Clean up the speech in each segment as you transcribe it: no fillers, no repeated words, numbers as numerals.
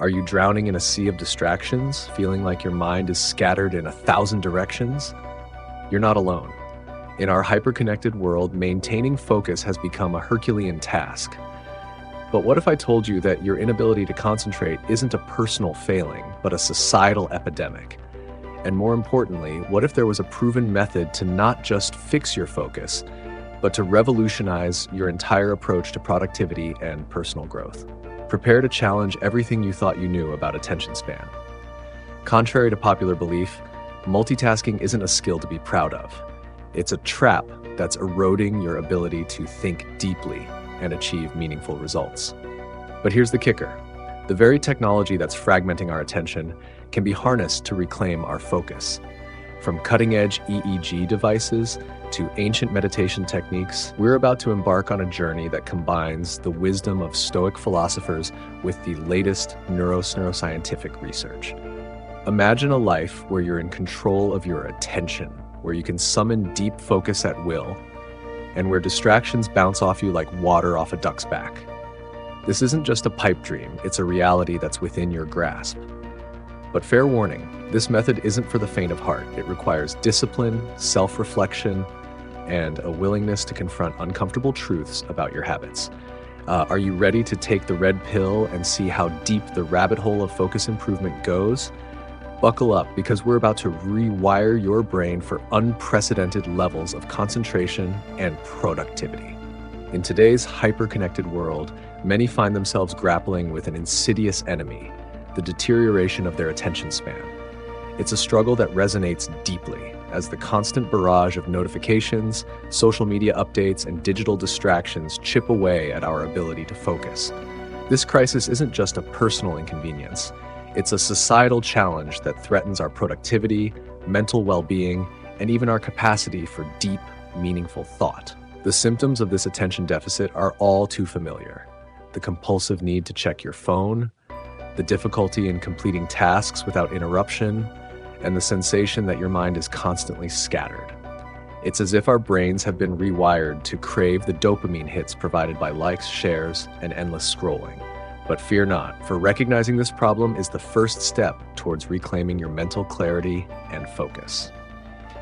Are you drowning in a sea of distractions, feeling like your mind is scattered in 1,000 directions? You're not alone. In our hyper-connected world, maintaining focus has become a Herculean task. But what if I told you that your inability to concentrate isn't a personal failing, but a societal epidemic? And more importantly, what if there was a proven method to not just fix your focus, but to revolutionize your entire approach to productivity and personal growth? Prepare to challenge everything you thought you knew about attention span. Contrary to popular belief, multitasking isn't a skill to be proud of. It's a trap that's eroding your ability to think deeply and achieve meaningful results. But here's the kicker. The very technology that's fragmenting our attention can be harnessed to reclaim our focus. From cutting-edge EEG devices to ancient meditation techniques, we're about to embark on a journey that combines the wisdom of Stoic philosophers with the latest neuroscientific research. Imagine a life where you're in control of your attention, where you can summon deep focus at will, and where distractions bounce off you like water off a duck's back. This isn't just a pipe dream, it's a reality that's within your grasp. But fair warning, this method isn't for the faint of heart. It requires discipline, self-reflection, and a willingness to confront uncomfortable truths about your habits. Are you ready to take the red pill and see how deep the rabbit hole of focus improvement goes? Buckle up, because we're about to rewire your brain for unprecedented levels of concentration and productivity. In today's hyper-connected world, many find themselves grappling with an insidious enemy, the deterioration of their attention span. It's a struggle that resonates deeply as the constant barrage of notifications, social media updates, and digital distractions chip away at our ability to focus. This crisis isn't just a personal inconvenience. It's a societal challenge that threatens our productivity, mental well-being, and even our capacity for deep, meaningful thought. The symptoms of this attention deficit are all too familiar. The compulsive need to check your phone, the difficulty in completing tasks without interruption, and the sensation that your mind is constantly scattered. It's as if our brains have been rewired to crave the dopamine hits provided by likes, shares, and endless scrolling. But fear not, for recognizing this problem is the first step towards reclaiming your mental clarity and focus.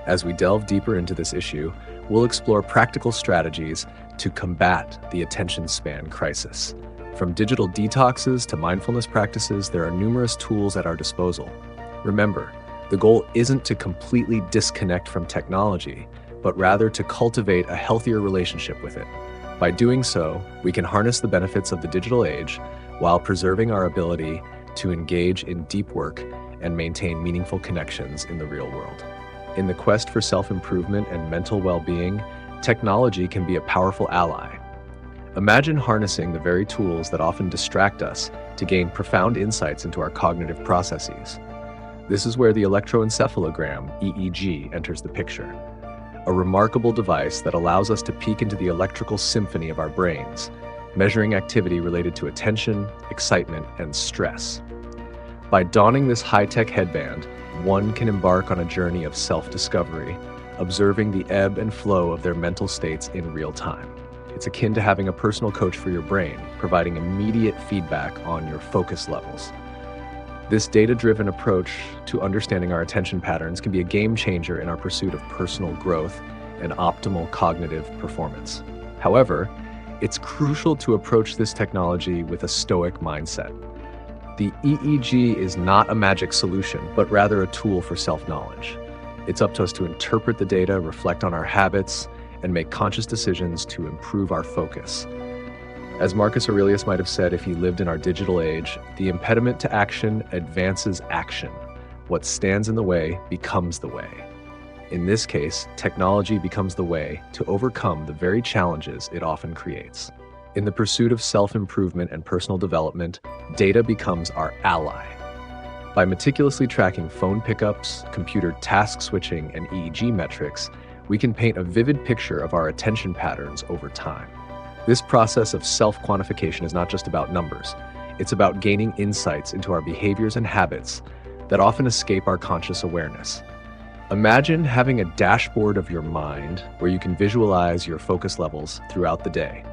As we delve deeper into this issue, we'll explore practical strategies to combat the attention span crisis. From digital detoxes to mindfulness practices, there are numerous tools at our disposal. Remember, the goal isn't to completely disconnect from technology, but rather to cultivate a healthier relationship with it. By doing so, we can harness the benefits of the digital age while preserving our ability to engage in deep work and maintain meaningful connections in the real world. In the quest for self-improvement and mental well-being, technology can be a powerful ally. Imagine harnessing the very tools that often distract us to gain profound insights into our cognitive processes. This is where the electroencephalogram, EEG, enters the picture. A remarkable device that allows us to peek into the electrical symphony of our brains, measuring activity related to attention, excitement, and stress. By donning this high-tech headband, one can embark on a journey of self-discovery, observing the ebb and flow of their mental states in real time. It's akin to having a personal coach for your brain, providing immediate feedback on your focus levels. This data-driven approach to understanding our attention patterns can be a game changer in our pursuit of personal growth and optimal cognitive performance. However, it's crucial to approach this technology with a Stoic mindset. The EEG is not a magic solution, but rather a tool for self-knowledge. It's up to us to interpret the data, reflect on our habits, and make conscious decisions to improve our focus. As Marcus Aurelius might have said if he lived in our digital age, the impediment to action advances action. What stands in the way becomes the way. In this case, technology becomes the way to overcome the very challenges it often creates. In the pursuit of self-improvement and personal development, data becomes our ally. By meticulously tracking phone pickups, computer task switching, and EEG metrics, we can paint a vivid picture of our attention patterns over time. This process of self-quantification is not just about numbers. It's about gaining insights into our behaviors and habits that often escape our conscious awareness. Imagine having a dashboard of your mind where you can visualize your focus levels throughout the day.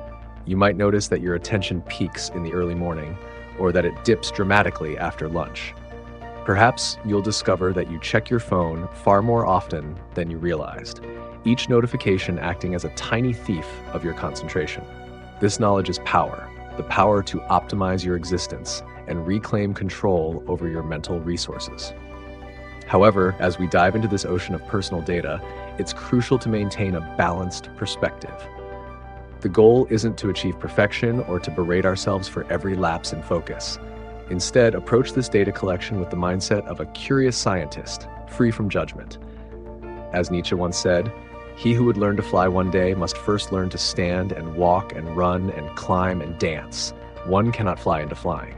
You might notice that your attention peaks in the early morning, or that it dips dramatically after lunch. Perhaps you'll discover that you check your phone far more often than you realized, each notification acting as a tiny thief of your concentration. This knowledge is power, the power to optimize your existence and reclaim control over your mental resources. However, as we dive into this ocean of personal data, it's crucial to maintain a balanced perspective. The goal isn't to achieve perfection or to berate ourselves for every lapse in focus. Instead, approach this data collection with the mindset of a curious scientist, free from judgment. As Nietzsche once said, "He who would learn to fly one day must first learn to stand and walk and run and climb and dance. One cannot fly into flying."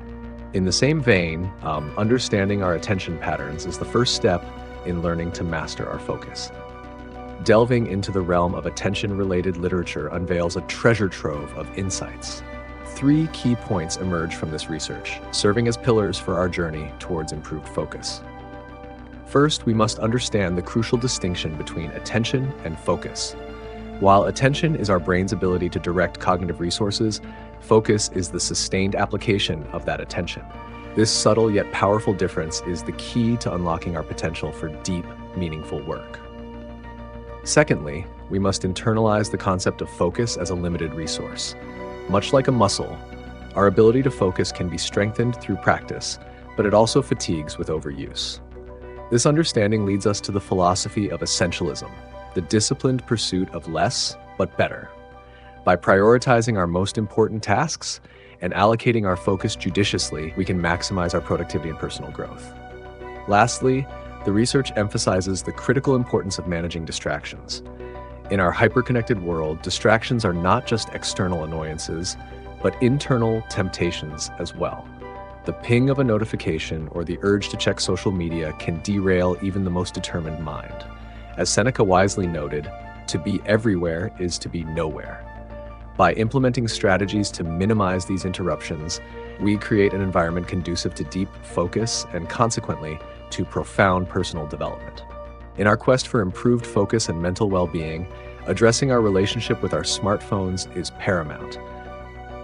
In the same vein, understanding our attention patterns is the first step in learning to master our focus. Delving into the realm of attention-related literature unveils a treasure trove of insights. 3 key points emerge from this research, serving as pillars for our journey towards improved focus. First, we must understand the crucial distinction between attention and focus. While attention is our brain's ability to direct cognitive resources, focus is the sustained application of that attention. This subtle yet powerful difference is the key to unlocking our potential for deep, meaningful work. Secondly, we must internalize the concept of focus as a limited resource. Much like a muscle, our ability to focus can be strengthened through practice, but it also fatigues with overuse. This understanding leads us to the philosophy of essentialism, the disciplined pursuit of less but better. By prioritizing our most important tasks and allocating our focus judiciously, we can maximize our productivity and personal growth. Lastly, the research emphasizes the critical importance of managing distractions. In our hyper-connected world, distractions are not just external annoyances, but internal temptations as well. The ping of a notification or the urge to check social media can derail even the most determined mind. As Seneca wisely noted, to be everywhere is to be nowhere. By implementing strategies to minimize these interruptions, we create an environment conducive to deep focus and consequently to profound personal development. In our quest for improved focus and mental well-being, addressing our relationship with our smartphones is paramount.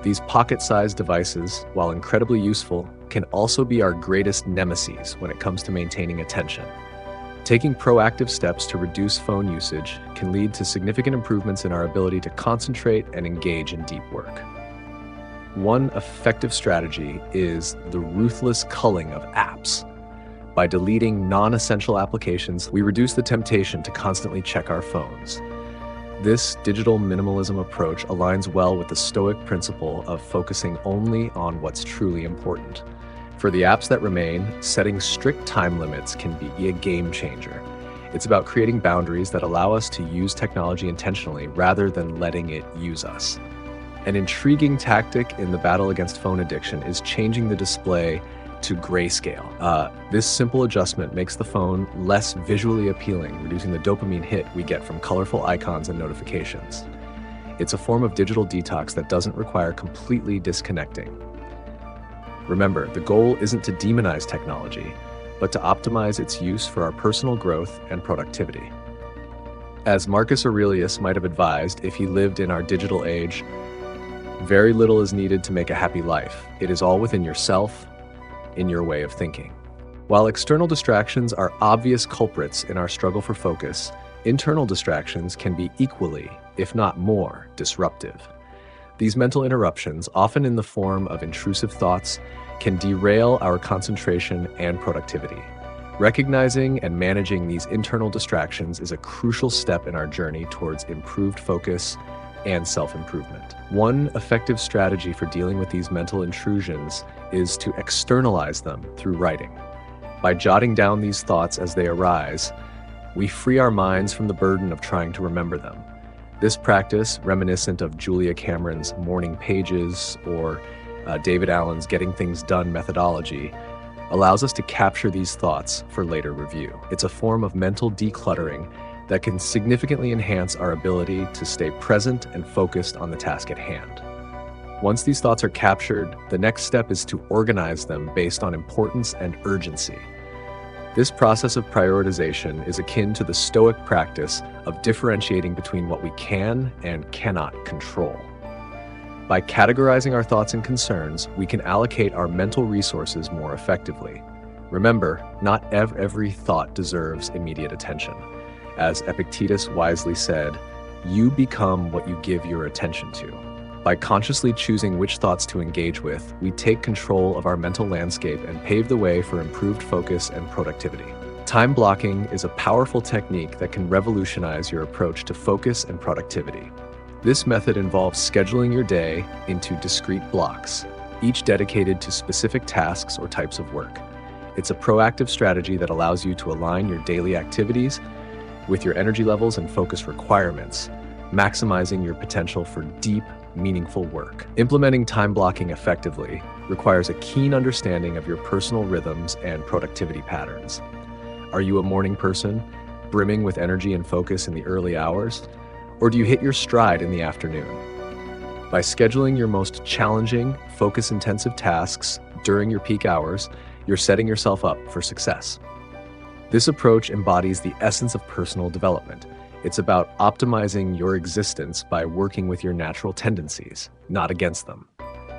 These pocket-sized devices, while incredibly useful, can also be our greatest nemesis when it comes to maintaining attention. Taking proactive steps to reduce phone usage can lead to significant improvements in our ability to concentrate and engage in deep work. One effective strategy is the ruthless culling of apps. By deleting non-essential applications, we reduce the temptation to constantly check our phones. This digital minimalism approach aligns well with the Stoic principle of focusing only on what's truly important. For the apps that remain, setting strict time limits can be a game changer. It's about creating boundaries that allow us to use technology intentionally rather than letting it use us. An intriguing tactic in the battle against phone addiction is changing the display to grayscale. This simple adjustment makes the phone less visually appealing, reducing the dopamine hit we get from colorful icons and notifications. It's a form of digital detox that doesn't require completely disconnecting. Remember, the goal isn't to demonize technology, but to optimize its use for our personal growth and productivity. As Marcus Aurelius might have advised if he lived in our digital age, very little is needed to make a happy life. It is all within yourself, in your way of thinking. While external distractions are obvious culprits in our struggle for focus, internal distractions can be equally, if not more, disruptive. These mental interruptions, often in the form of intrusive thoughts, can derail our concentration and productivity. Recognizing and managing these internal distractions is a crucial step in our journey towards improved focus and self-improvement. One effective strategy for dealing with these mental intrusions is to externalize them through writing. By jotting down these thoughts as they arise, we free our minds from the burden of trying to remember them. This practice, reminiscent of Julia Cameron's morning pages or David Allen's getting things done methodology, allows us to capture these thoughts for later review. It's a form of mental decluttering that can significantly enhance our ability to stay present and focused on the task at hand. Once these thoughts are captured, the next step is to organize them based on importance and urgency. This process of prioritization is akin to the Stoic practice of differentiating between what we can and cannot control. By categorizing our thoughts and concerns, we can allocate our mental resources more effectively. Remember, not every thought deserves immediate attention. As Epictetus wisely said, you become what you give your attention to. By consciously choosing which thoughts to engage with, we take control of our mental landscape and pave the way for improved focus and productivity. Time blocking is a powerful technique that can revolutionize your approach to focus and productivity. This method involves scheduling your day into discrete blocks, each dedicated to specific tasks or types of work. It's a proactive strategy that allows you to align your daily activities with your energy levels and focus requirements, maximizing your potential for deep, meaningful work. Implementing time blocking effectively requires a keen understanding of your personal rhythms and productivity patterns. Are you a morning person, brimming with energy and focus in the early hours? Or do you hit your stride in the afternoon? By scheduling your most challenging, focus-intensive tasks during your peak hours, you're setting yourself up for success. This approach embodies the essence of personal development. It's about optimizing your existence by working with your natural tendencies, not against them.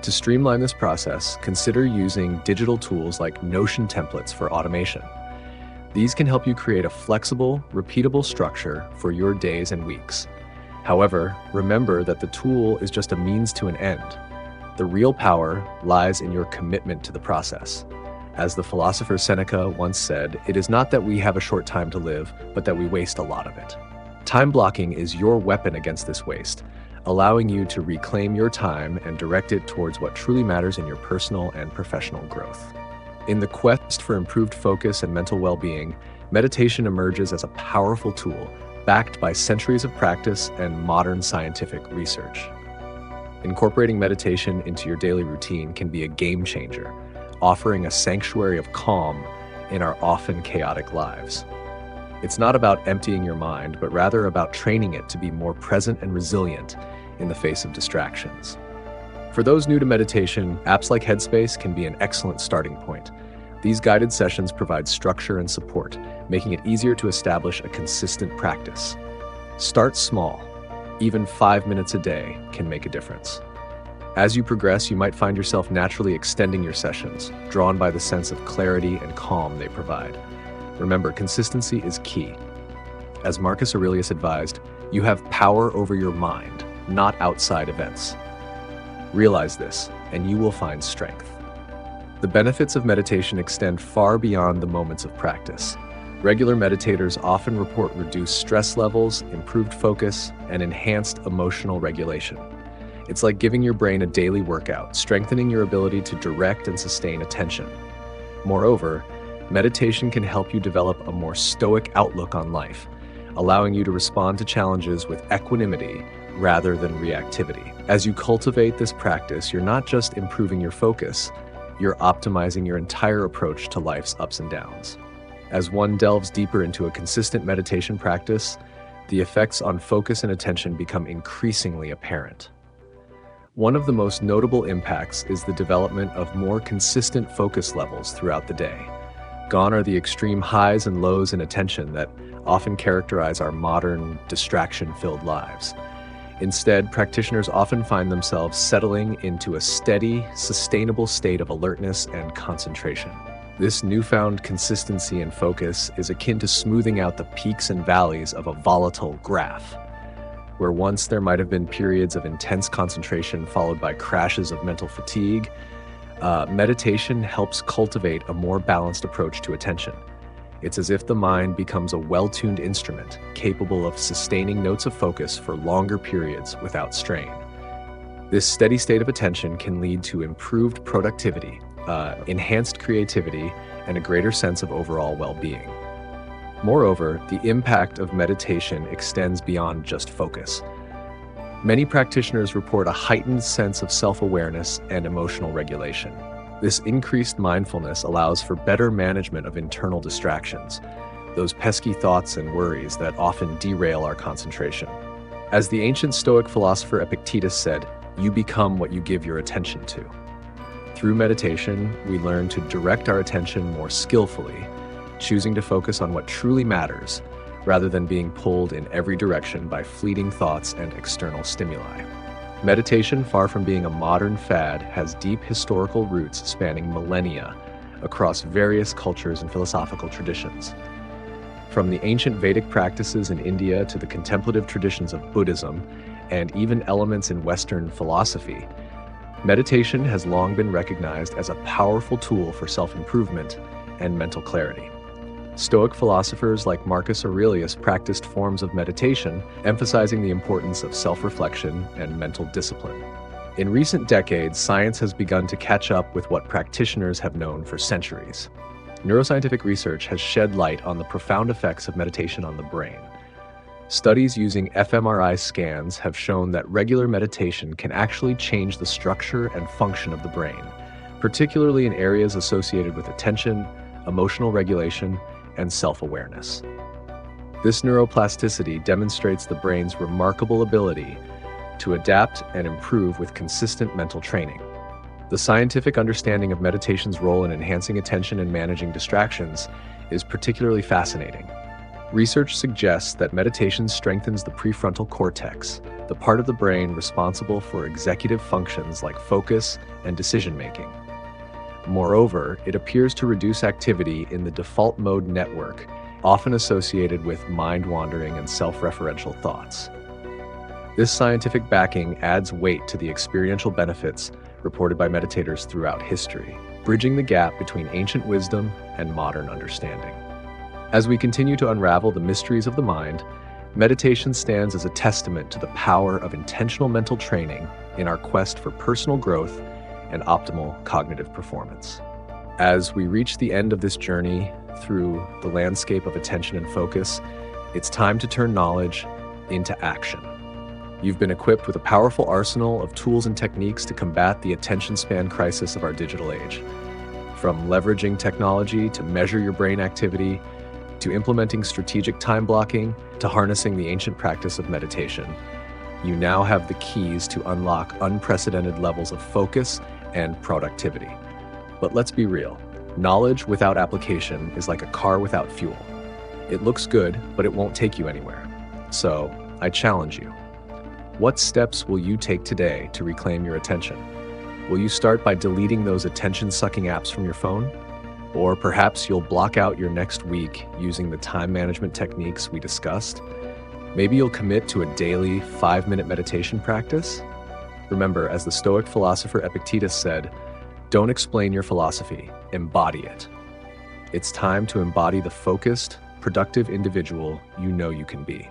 To streamline this process, consider using digital tools like Notion templates for automation. These can help you create a flexible, repeatable structure for your days and weeks. However, remember that the tool is just a means to an end. The real power lies in your commitment to the process. As the philosopher Seneca once said, it is not that we have a short time to live, but that we waste a lot of it. Time blocking is your weapon against this waste, allowing you to reclaim your time and direct it towards what truly matters in your personal and professional growth. In the quest for improved focus and mental well-being, meditation emerges as a powerful tool, backed by centuries of practice and modern scientific research. Incorporating meditation into your daily routine can be a game changer, offering a sanctuary of calm in our often chaotic lives. It's not about emptying your mind, but rather about training it to be more present and resilient in the face of distractions. For those new to meditation, apps like Headspace can be an excellent starting point. These guided sessions provide structure and support, making it easier to establish a consistent practice. Start small. Even 5 minutes a day can make a difference. As you progress, you might find yourself naturally extending your sessions, drawn by the sense of clarity and calm they provide. Remember, consistency is key. As Marcus Aurelius advised, you have power over your mind, not outside events. Realize this, and you will find strength. The benefits of meditation extend far beyond the moments of practice. Regular meditators often report reduced stress levels, improved focus, and enhanced emotional regulation. It's like giving your brain a daily workout, strengthening your ability to direct and sustain attention. Moreover, meditation can help you develop a more stoic outlook on life, allowing you to respond to challenges with equanimity rather than reactivity. As you cultivate this practice, you're not just improving your focus, you're optimizing your entire approach to life's ups and downs. As one delves deeper into a consistent meditation practice, the effects on focus and attention become increasingly apparent. One of the most notable impacts is the development of more consistent focus levels throughout the day. Gone are the extreme highs and lows in attention that often characterize our modern, distraction-filled lives. Instead, practitioners often find themselves settling into a steady, sustainable state of alertness and concentration. This newfound consistency and focus is akin to smoothing out the peaks and valleys of a volatile graph. Where once there might have been periods of intense concentration followed by crashes of mental fatigue, meditation helps cultivate a more balanced approach to attention. It's as if the mind becomes a well-tuned instrument, capable of sustaining notes of focus for longer periods without strain. This steady state of attention can lead to improved productivity, enhanced creativity, and a greater sense of overall well-being. Moreover, the impact of meditation extends beyond just focus. Many practitioners report a heightened sense of self-awareness and emotional regulation. This increased mindfulness allows for better management of internal distractions, those pesky thoughts and worries that often derail our concentration. As the ancient Stoic philosopher Epictetus said, "You become what you give your attention to." Through meditation, we learn to direct our attention more skillfully, choosing to focus on what truly matters, rather than being pulled in every direction by fleeting thoughts and external stimuli. Meditation, far from being a modern fad, has deep historical roots spanning millennia across various cultures and philosophical traditions. From the ancient Vedic practices in India to the contemplative traditions of Buddhism, and even elements in Western philosophy, meditation has long been recognized as a powerful tool for self-improvement and mental clarity. Stoic philosophers like Marcus Aurelius practiced forms of meditation, emphasizing the importance of self-reflection and mental discipline. In recent decades, science has begun to catch up with what practitioners have known for centuries. Neuroscientific research has shed light on the profound effects of meditation on the brain. Studies using fMRI scans have shown that regular meditation can actually change the structure and function of the brain, particularly in areas associated with attention, emotional regulation, and self-awareness. This neuroplasticity demonstrates the brain's remarkable ability to adapt and improve with consistent mental training. The scientific understanding of meditation's role in enhancing attention and managing distractions is particularly fascinating. Research suggests that meditation strengthens the prefrontal cortex, the part of the brain responsible for executive functions like focus and decision-making. Moreover, it appears to reduce activity in the default mode network, often associated with mind-wandering and self-referential thoughts. This scientific backing adds weight to the experiential benefits reported by meditators throughout history, bridging the gap between ancient wisdom and modern understanding. As we continue to unravel the mysteries of the mind, meditation stands as a testament to the power of intentional mental training in our quest for personal growth and optimal cognitive performance. As we reach the end of this journey through the landscape of attention and focus, it's time to turn knowledge into action. You've been equipped with a powerful arsenal of tools and techniques to combat the attention span crisis of our digital age. From leveraging technology to measure your brain activity, to implementing strategic time blocking, to harnessing the ancient practice of meditation, you now have the keys to unlock unprecedented levels of focus and productivity. But let's be real, knowledge without application is like a car without fuel. It looks good, but it won't take you anywhere. So, I challenge you. What steps will you take today to reclaim your attention? Will you start by deleting those attention-sucking apps from your phone? Or perhaps you'll block out your next week using the time management techniques we discussed? Maybe you'll commit to a daily 5-minute meditation practice? Remember, as the Stoic philosopher Epictetus said, don't explain your philosophy, embody it. It's time to embody the focused, productive individual you know you can be.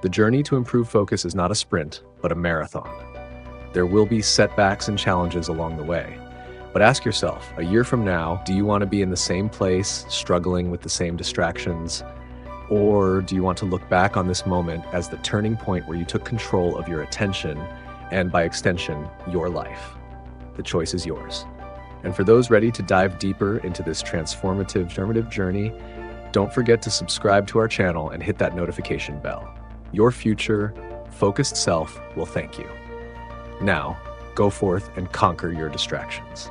The journey to improve focus is not a sprint, but a marathon. There will be setbacks and challenges along the way. But ask yourself, a year from now, do you want to be in the same place, struggling with the same distractions? Or do you want to look back on this moment as the turning point where you took control of your attention and, by extension, your life? The choice is yours. And for those ready to dive deeper into this transformative journey, don't forget to subscribe to our channel and hit that notification bell. Your future, focused self will thank you. Now, go forth and conquer your distractions.